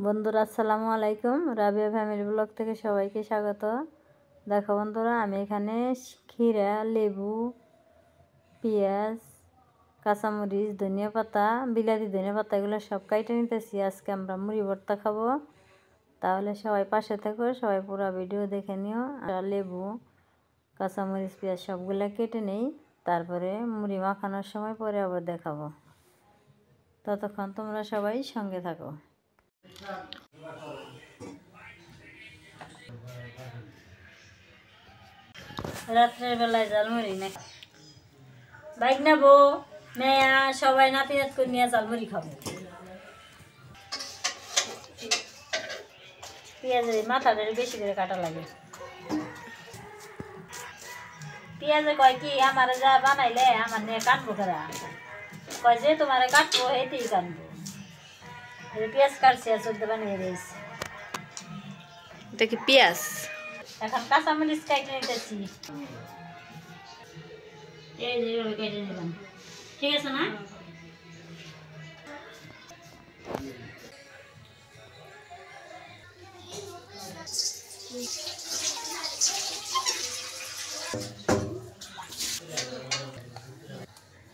বন্ধুরা আসসালামু আলাইকুম, রাবিয়া ফ্যামিলি ব্লগ থেকে সবাইকে স্বাগত। দেখো বন্ধুরা, আমি এখানে ক্ষীরা, লেবু, পেঁয়াজ, কাঁচামরিচ, ধনিয়া পাতা, বিলাতি ধনিয়া পাতা এগুলো সব কাইটে নিতেছি। আজকে আমরা মুড়ি ভর্তা খাবো। তাহলে সবাই পাশে থেকো, সবাই পুরো ভিডিও দেখে নিও। আর লেবু, কাঁচামরিচ, পেঁয়াজ সবগুলো কেটে নেই, তারপরে মুড়ি মাখানোর সময় পরে আবার দেখাবো। ততক্ষণ তোমরা সবাই সঙ্গে থাকো। রাত্রের বেলায় ঝালমুড়ি না বাইক নেবো, মেয়া সবাই নাতি নাত করে নিয়ে ঝালমুড়ি খাবো। পেঁয়াজের মাথাটা বেশি করে কাটা লাগে। পেঁয়াজে কয় কি আমার যা বানাইলে আমার নিয়ে কাটবো করা, কয় যে তোমার কাটবো এতেই কাটবো। পেঁয়াজ কাটছি আর চলতে বানিয়ে দিয়েছি। এটা কি পেঁয়াজ? এখন কাঁচামরিচ কেটে নিতেছি। এই যে কেটে নিলাম, ঠিক আছে না?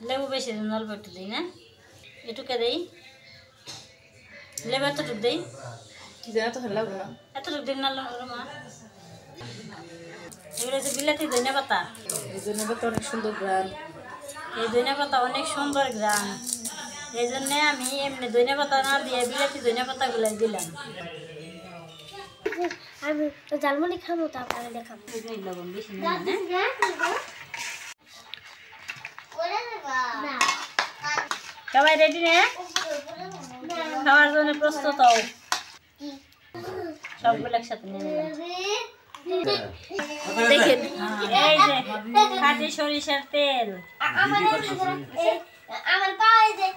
লেবু বেশি দিন অল্প একটু দিই না, এটুকে দিই। লেবু এতটুকু দিই, এতটুকু দিন না মা। এগুলো হচ্ছে বিলাতি ধনিয়া পাতা। এই ধনিয়া পাতা অনেক সুন্দর গ্রান। এই ধনিয়া পাতা অনেক সুন্দর গ্রান, এই জন্যে আমি এমনি ধনিয়া পাতা না দিয়ে বিলাতি ধনিয়া পাতা গুলো দিলাম। আমি ঝালমুড়ি খাবো, তারপরে দেখাবো। লবণ বেশি সবাই রেডি না? খাওয়ার জন্য প্রস্তুত হও। সবগুলো একসাথে নিয়ে নিলাম। দেখেন, এই যে খাঁটি সরিষার তেল,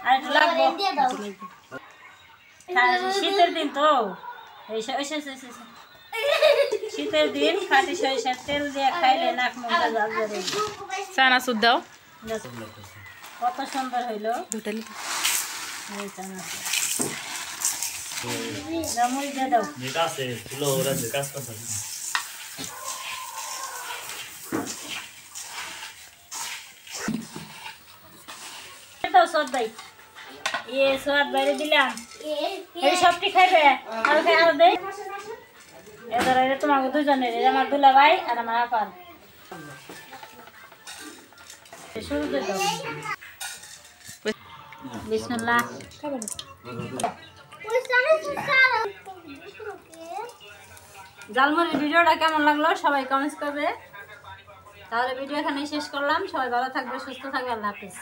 আর একটু লাগবো। শীতের দিন তো, শীতের দিন খাঁটি সরিষার তেল দিয়ে খাইলে নাক মুখটা জ্বর জ্বরে। চানাচুর দাও। কত সুন্দর হইলো। মুড়ি দিয়ে দাও। সোয়াদ বাইরে দিলাম, সবটি খাইবে। আর আরো দেই, তোমাকে দুজনের, আমার দুলা ভাই আর আমার আপার। শুরু করে দাও। বিসমিল্লাহ। ঝালমুড়ির ভিডিওটা কেমন লাগলো সবাই কমেন্টস করবে। তাহলে ভিডিও এখানেই শেষ করলাম। সবাই ভালো থাকবে, সুস্থ থাকবে। আল্লাহ হাফেজ।